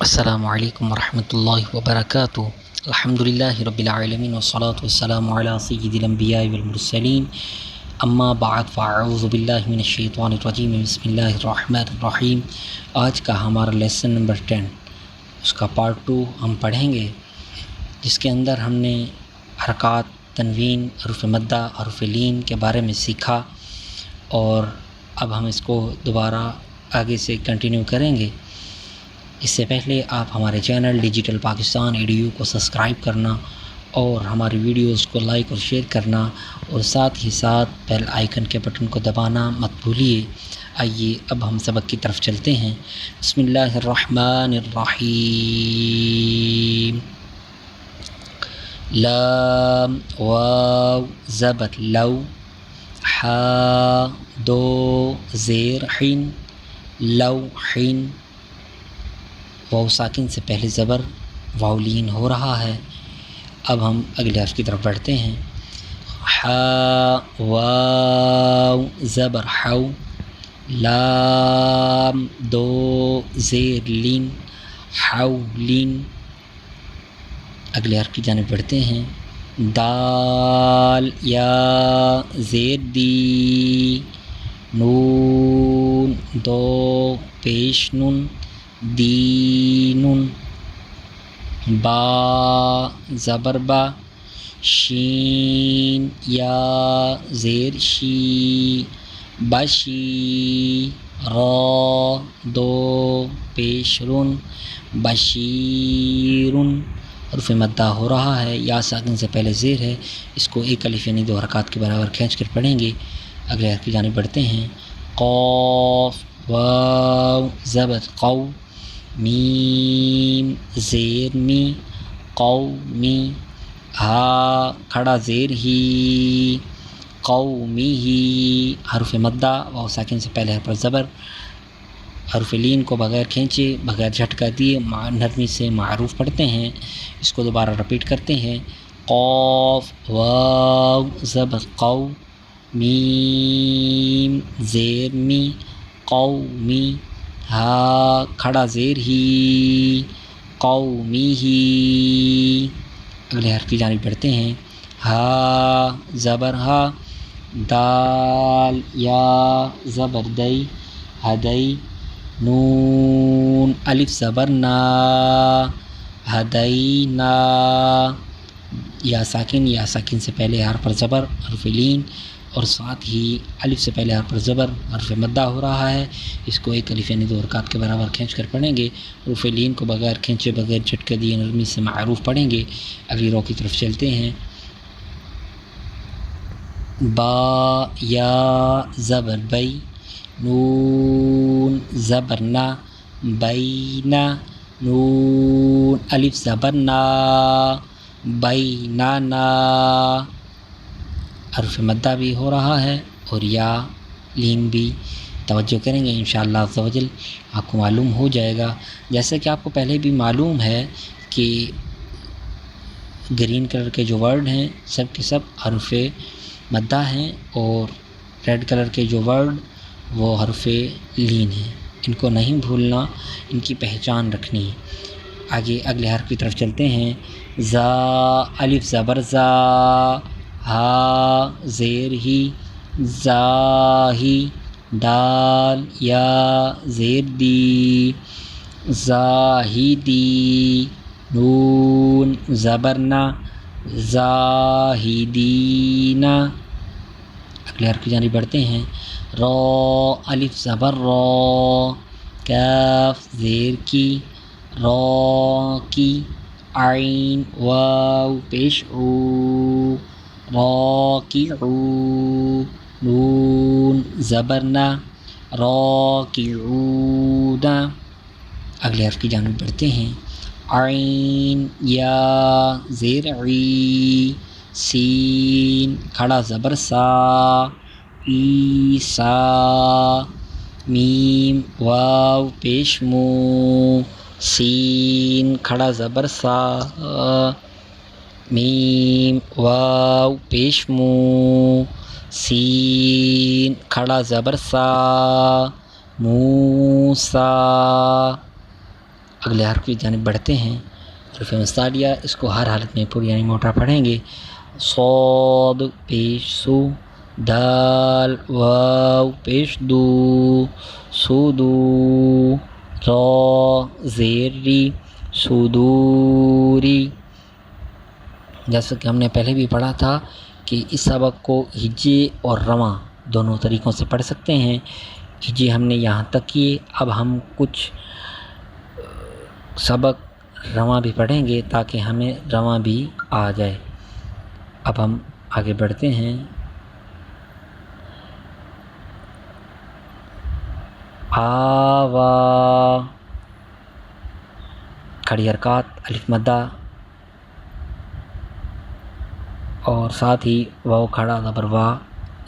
السلام علیکم ورحمۃ اللہ وبرکاتہ۔ الحمد للہ رب العالمین والصلاة والسلام علی سید الانبیاء والمرسلین، اما بعد فاعوذ باللہ من الشیطان الرجیم، بسم اللہ الرحمن الرحیم۔ آج کا ہمارا لیسن نمبر 10، اس کا پارٹ 2 ہم پڑھیں گے، جس کے اندر ہم نے حرکات، تنوین، حروف مدہ، حروف لین کے بارے میں سیکھا، اور اب ہم اس کو دوبارہ آگے سے کنٹینیو کریں گے۔ اس سے پہلے آپ ہمارے چینل ڈیجیٹل پاکستان ایڈیو کو سبسکرائب کرنا اور ہماری ویڈیوز کو لائک اور شیئر کرنا، اور ساتھ ہی ساتھ بیل آئیکن کے بٹن کو دبانا مت بھولیے۔ آئیے اب ہم سبق کی طرف چلتے ہیں۔ بسم اللہ الرحمن الرحیم۔ لام واو زبر لو، حا دو زیر حین، لوحین۔ واو ساکن سے پہلے زبر واو لین ہو رہا ہے۔ اب ہم اگلے حرف کی طرف بڑھتے ہیں۔ حا واو زبر حو، لام دو زیر لین، حولین۔ اگلے حرف کی جانب بڑھتے ہیں۔ دال یا زیر دی، نون دو پیش نون، دینن۔ با زبر با، شین یا زیر شی، بشی۔ را دو پیش رن، بشیرن۔ حرف مدہ ہو رہا ہے، یا ساکن سے پہلے زیر ہے، اس کو ایک الف یعنی 2 حرکات کے برابر کھینچ کر پڑھیں گے۔ اگلے حرف کی جانب بڑھتے ہیں۔ قاف واو زبر قو، میم زیر می، قومی۔ ہا کھڑا زیر ہی، قومی ہی۔ حرف مدہ، واو ساکن سے پہلے حرف زبر، حرف لین کو بغیر کھینچے، بغیر جھٹکا دیے نرمی سے معروف پڑھتے ہیں۔ اس کو دوبارہ رپیٹ کرتے ہیں۔ قاف واو زبر قو، میم زیر می، قومی۔ ہا کھڑا زیر ہی، قومی ہی۔ اگلے حرف کی جانب بڑھتے ہیں۔ ہا زبر ہا، دال یا زبر دئی، ہدئی۔ نون الف زبر نا، ہدینا۔ یا ساکن سے پہلے حرف پر زبر، حرف لین، اور ساتھ ہی الف سے پہلے حرف پر زبر، حرف مدہ ہو رہا ہے، اس کو ایک الف یعنی 2 حرکات کے برابر کھینچ کر پڑھیں گے۔ حرف لین کو بغیر کھینچے، بغیر جھٹکے دیے نرمی سے معروف پڑھیں گے۔ اگلی رو کی طرف چلتے ہیں۔ با یا زبر بئی، نون زبر نا، بینا۔ نون الف زبر نا، بینانا۔ حرف مدہ بھی ہو رہا ہے، اور یا لین بھی توجہ کریں گے انشاءاللہ عز و جل، آپ کو معلوم ہو جائے گا۔ جیسے کہ آپ کو پہلے بھی معلوم ہے کہ گرین کلر کے جو ورڈ ہیں سب کے سب حرف مدہ ہیں، اور ریڈ کلر کے جو ورڈ وہ حرف لین ہیں۔ ان کو نہیں بھولنا، ان کی پہچان رکھنی ہے۔ آگے اگلے حرف کی طرف چلتے ہیں۔ زا الف زبر زا، ہا زیر ہی، زاہی۔ دال یا زیر دی، زاہدی۔ نون زبر نا، زاہدینا۔ اگلے حرف کی جانب بڑھتے ہیں۔ را الف زبر را، کاف زیر کی، را کی۔ عین واو پیش او، راکعو۔ نون زبر نا، راکعون۔ اگلے حرف کی جانب بڑھتے ہیں۔ عین یا زیر عی، سین کھڑا زبر سا، عیسا۔ میم واو پیش مو، سین کھڑا زبر سا، میم واو پیش مو، سین کھڑا زبر سا، موسیٰ۔ اگلے حرف کی جانب بڑھتے ہیں، حرف مستعلیہ، اس کو ہر حالت میں پر یعنی موٹا پڑھیں گے۔ صاد پیش سو، دال واو پیش دو، سودو، را زیر ری، صدوری۔ جیسا کہ ہم نے پہلے بھی پڑھا تھا کہ اس سبق کو ہجے اور رواں دونوں طریقوں سے پڑھ سکتے ہیں۔ ہجے ہم نے یہاں تک کیے، اب ہم کچھ سبق رواں بھی پڑھیں گے تاکہ ہمیں رواں بھی آ جائے۔ اب ہم آگے بڑھتے ہیں۔ آوا، کھڑی حرکات، الف مدہ اور ساتھ ہی واو کھڑا زبر وا،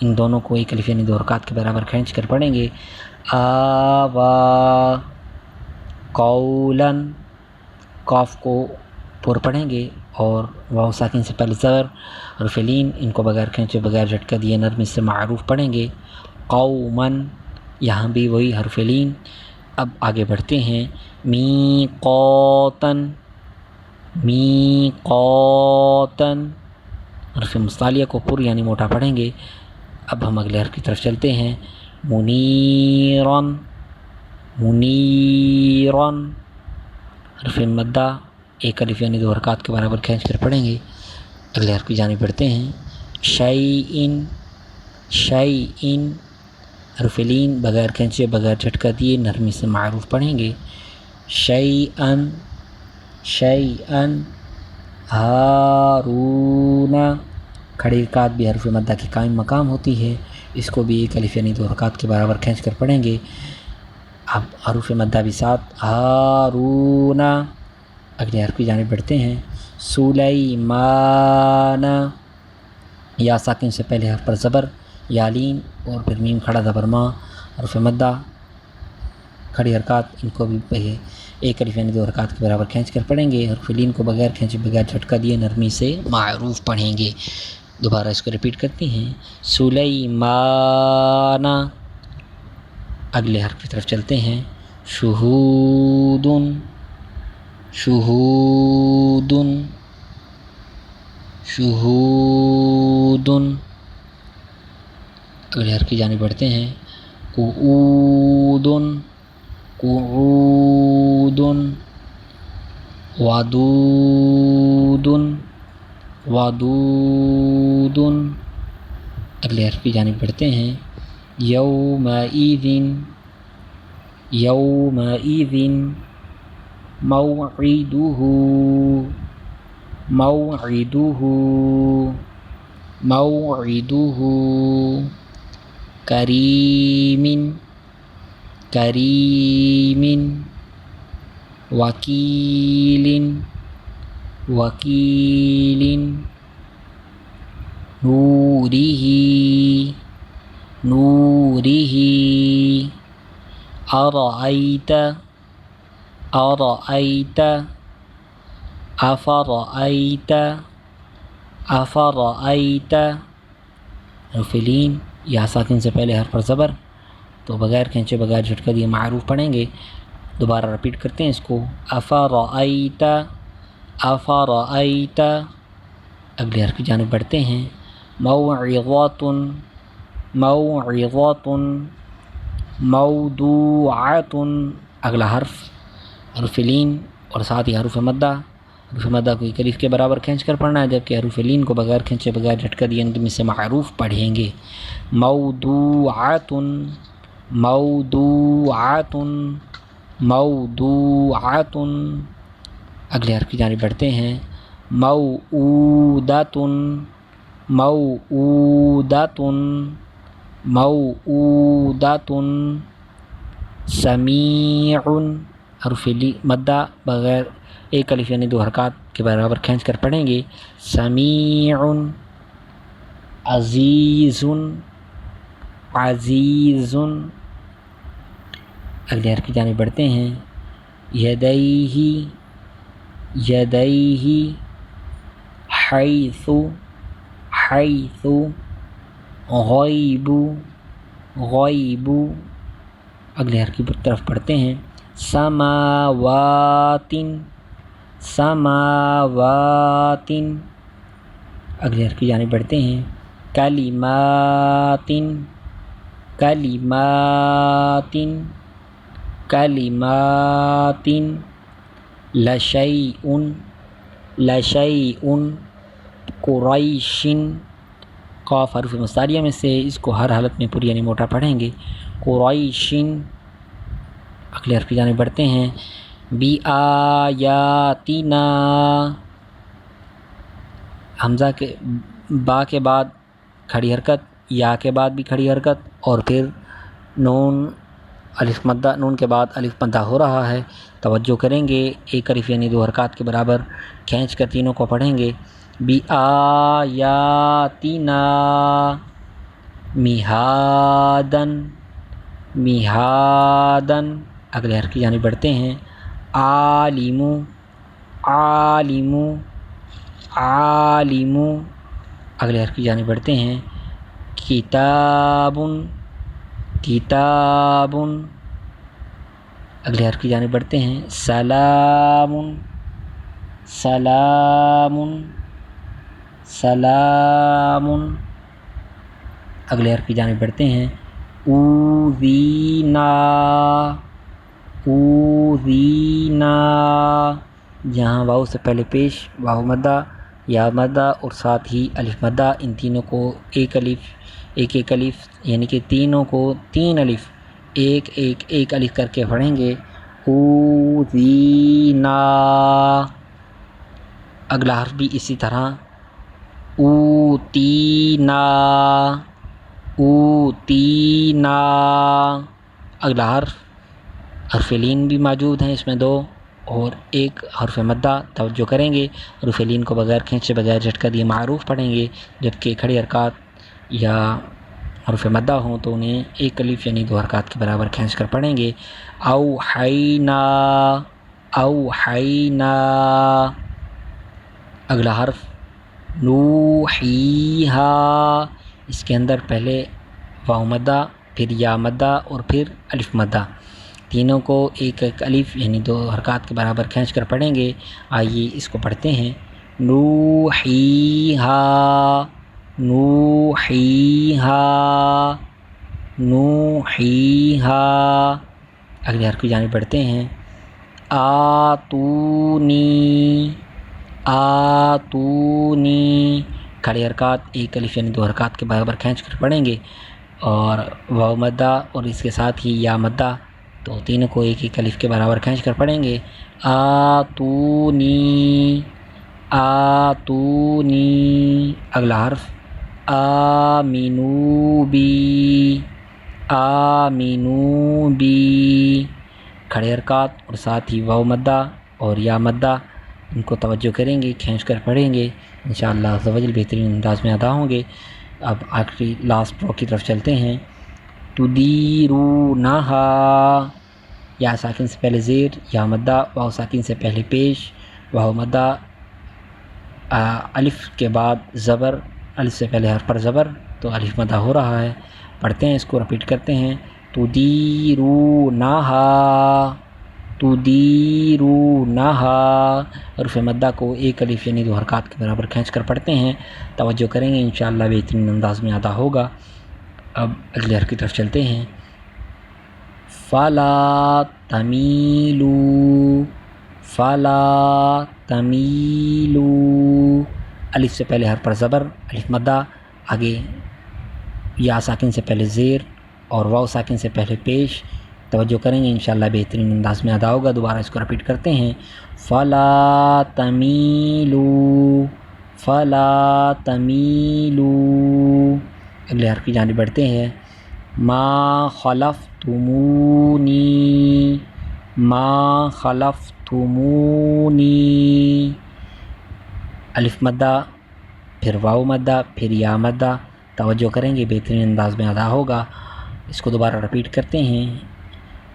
ان دونوں کو ایک الف یعنی دو حرکات کے برابر کھینچ کر پڑھیں گے۔ آوا، قولن، قاف کو پر پڑھیں گے اور واو ساکن سے پہلے زبر، حرف لین، ان کو بغیر کھینچے بغیر جھٹکا دیے نرمی سے معروف پڑھیں گے۔ قومن، یہاں بھی وہی حرف لین۔ اب آگے بڑھتے ہیں۔ میقاتن، میقاتن، حرف مستعلیہ کو پر یعنی موٹا پڑھیں گے۔ اب ہم اگلے حرف کی طرف چلتے ہیں۔ منیرن، منیرن، حرف مدہ ایک الف یعنی دو حرکات کے برابر کھینچ کر پڑھیں گے۔ اگلے حرف کی جانب بڑھتے ہیں۔ شیئن، شیئن، حرف لین بغیر کھینچے بغیر جھٹکا دیے نرمی سے معروف پڑھیں گے۔ شیئن، شیئن، ہارون، کھڑی حرکات بھی حرف مدہ کی قائم مقام ہوتی ہے، اس کو بھی ایک الف یعنی دو حرکات کے برابر کھینچ کر پڑھیں گے۔ اب حروف مدہ بھی ساتھ، ہارون۔ اگلے حرف کی جانب بڑھتے ہیں۔ سلیمان، یا ساکن سے پہلے حرف پر زبر، یا لین اور پھر میم کھڑا زبر ما، حرف مدہ، کھڑی حرکات، ان کو بھی ایک الف یعنی دو حرکات کے برابر کھینچ کر پڑھیں گے۔ حرف لین کو بغیر کھینچے بغیر جھٹکا دیے نرمی سے معروف پڑھیں گے۔ دوبارہ اس کو ریپیٹ کرتے ہیں۔ سلیمان۔ اگلے حرف کی طرف چلتے ہیں۔ شہودن، شہودن، شہودن۔ اگلے حرف کی جانب بڑھتے ہیں۔ قعودن، قعودن، ودودن، ودودن۔ اگلے حرف کی جانب بڑھتے ہیں۔ یومئذ، یومئذ، موعدہ، موعدہ، موعدہ، کریم، کریم، وکیل، وکیل، نورہ، نورہ، ارأیت، ارأیت، افرأیت، افرأیت، حرف لین یا ساکن سے پہلے حرف پر زبر، تو بغیر کھینچے بغیر جھٹکا دیے معروف پڑھیں گے۔ دوبارہ رپیٹ کرتے ہیں اس کو۔ افرأیت، افرأیت۔ اگلے حرف کی جانب بڑھتے ہیں۔ موعظۃ، موعظۃ، موضوعۃ۔ اگلا حرف حرف لین اور ساتھ ہی حروف مدہ، حروف مدہ کو ایک الف کے برابر کھینچ کر پڑھنا ہے، جبکہ حروف لین کو بغیر کھینچے بغیر جھٹکا دیے نرمی سے معروف پڑھیں گے۔ موضوعۃ، موضوعۃ، موضوعۃ۔ اگلے حرف کی جانب بڑھتے ہیں۔ موعودۃ، موعودۃ، موعودۃ، سمیع، حرف مدہ بغیر ایک الف یعنی دو حرکات کے برابر کھینچ کر پڑھیں گے۔ سمیع، عزیز، عزیز۔ اگلے حرف کی جانب بڑھتے ہیں۔ یدیہ، یدیہ، حیث، حیث، غیب، غیب۔ اگلے حرف کی طرف پڑھتے ہیں۔ سماواتن سماواتن، اگلے حرف کی جانب بڑھتے ہیں، کلماتن کلماتن کلماتن، لشیء لشیء، قریشن، قاف حرف مستعلیہ میں سے اس کو ہر حالت میں پوری یعنی موٹا پڑھیں گے، قریشن، اگلے حرف کی جانب بڑھتے ہیں، بِآیاتنا، حمزہ کے با کے بعد کھڑی حرکت، یا کے بعد بھی کھڑی حرکت، اور پھر نون الف مدہ، نون کے بعد الف مدہ ہو رہا ہے، توجہ کریں گے، ایک الف یعنی 2 حرکات کے برابر کھینچ کر تینوں کو پڑھیں گے، بِآیاتنا مہادن مہادن، اگلے حرف کی جانب بڑھتے ہیں، عالم عالم عالم، اگلے حرف کی جانب بڑھتے ہیں، کتاب کتاب، اگلے حرف کی جانب بڑھتے ہیں، سلام سلام سلام، اگلے حرف کی جانب بڑھتے ہیں، اوذینا اوذینا، جہاں واو سے پہلے پیش واو مدہ، یا مدہ اور ساتھ ہی الف مدہ، ان تینوں کو ایک الف یعنی کہ تینوں کو 3 الف ایک الف کر کے پڑھیں گے، اوذینا، اگلا حرف بھی اسی طرح، اوتینا اوتینا، اگلا حرف لین بھی موجود ہیں اس میں 2 اور ایک حرف مدہ، توجہ کریں گے، حرف لین کو بغیر کھینچے بغیر جھٹکا دیے معروف پڑھیں گے، جبکہ کھڑی حرکات یا حرف مدہ ہوں تو انہیں ایک الف یعنی 2 حرکات کے برابر کھینچ کر پڑھیں گے، اوحینا اوحینا، اگلا حرف نوحیہا، اس کے اندر پہلے واو مدہ، پھر یا مدہ اور پھر الف مدہ، تینوں کو ایک الف یعنی 2 حرکات کے برابر کھینچ کر پڑھیں گے، آئیے اس کو پڑھتے ہیں، نوحیہا نوحیہا نوحیہا، اگلے حرف کی جانب بڑھتے ہیں، آتونی آتونی، کھڑی حرکات ایک الف یعنی 2 حرکات کے برابر کھینچ کر پڑھیں گے، اور واو مدہ اور اس کے ساتھ ہی یا مدہ، تو تینوں کو ایک الف کے برابر کھینچ کر پڑھیں گے، آتونی آتونی، اگلا حرف آمینو بی آمینو بی، کھڑے حرکات اور ساتھ ہی واو مدہ اور یا مدہ، ان کو توجہ کریں گے، کھینچ کر پڑھیں گے، انشاءاللہ عز و جل بہترین انداز میں ادا ہوں گے۔ اب آخری لاسٹ رو کی طرف چلتے ہیں، تدیرونہا، یا ساکن سے پہلے زیر، یا مدہ، واو ساکن سے پہلے پیش، واو مدہ، الف کے بعد زبر، الف سے پہلے حرف پر زبر، تو الف مدہ ہو رہا ہے، پڑھتے ہیں، اس کو رپیٹ کرتے ہیں، تدیرونہا تدیرونہا، حرف مدہ کو ایک الف یعنی 2 حرکات کے برابر کھینچ کر پڑھتے ہیں، توجہ کریں گے، انشاءاللہ بہترین انداز میں ادا ہوگا۔ اب اگلے حرف کی طرف چلتے ہیں، فلا تمیلوا فلا تمیلوا، الف سے پہلے حرف پر زبر، الف مدہ، آگے یا ساکن سے پہلے زیر اور واو ساکن سے پہلے پیش، توجہ کریں گے، انشاءاللہ بہترین انداز میں ادا ہوگا۔ دوبارہ اس کو رپیٹ کرتے ہیں، فلا تمیلوا فلا تمیلوا، اگلے حرف کی جانب بڑھتے ہیں، ما خلفتمونی ما خلفتمونی، الف مدہ، پھر واو مدہ، پھر یا مدہ، توجہ کریں گے، بہترین انداز میں ادا ہوگا۔ اس کو دوبارہ رپیٹ کرتے ہیں،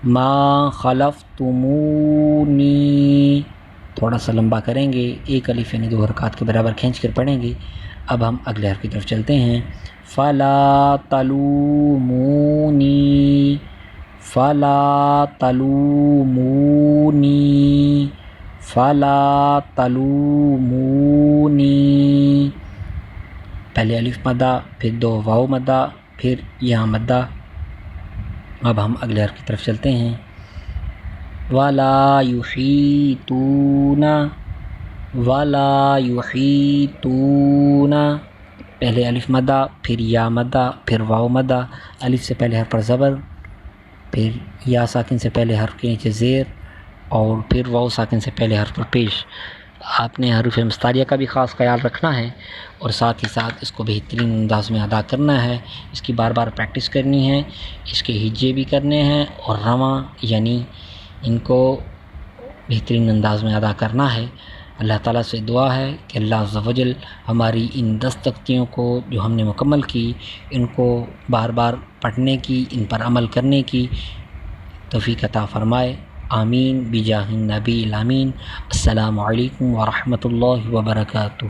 ما خلفتمونی، تھوڑا سا لمبا کریں گے، ایک الف یعنی 2 حرکات کے برابر کھینچ کر پڑھیں گے۔ اب ہم اگلے حرف کی طرف چلتے ہیں، فلا تلومونی فلا تلومونی، فلا تلومونی، پہلے الف مدہ، پھر 2 واو مدہ، پھر یا مدہ۔ اب ہم اگلے حرف کی طرف چلتے ہیں۔ ولا یحیطون، ولا یحیطون، پہلے الف مدہ، پھر یا مدہ، پھر واو مدہ، الف سے پہلے حرف پر زبر، پھر یا ساکن سے پہلے حرف کے نیچے زیر، اور پھر واو ساکن سے پہلے حرف پر پیش۔ آپ نے حروف مستعلیہ کا بھی خاص خیال رکھنا ہے، اور ساتھ ہی ساتھ اس کو بہترین انداز میں ادا کرنا ہے۔ اس کی بار بار پریکٹس کرنی ہے، اس کے ہجے بھی کرنے ہیں، اور رواں یعنی ان کو بہترین انداز میں ادا کرنا ہے۔ اللہ تعالیٰ سے دعا ہے کہ اللہ عز و جل ہماری ان 10 تختیوں کو جو ہم نے مکمل کی، ان کو بار بار پڑھنے کی، ان پر عمل کرنے کی توفیق عطا فرمائے۔ آمین بجاہ النبی الامین۔ السلام علیکم ورحمۃ اللہ وبرکاتہ۔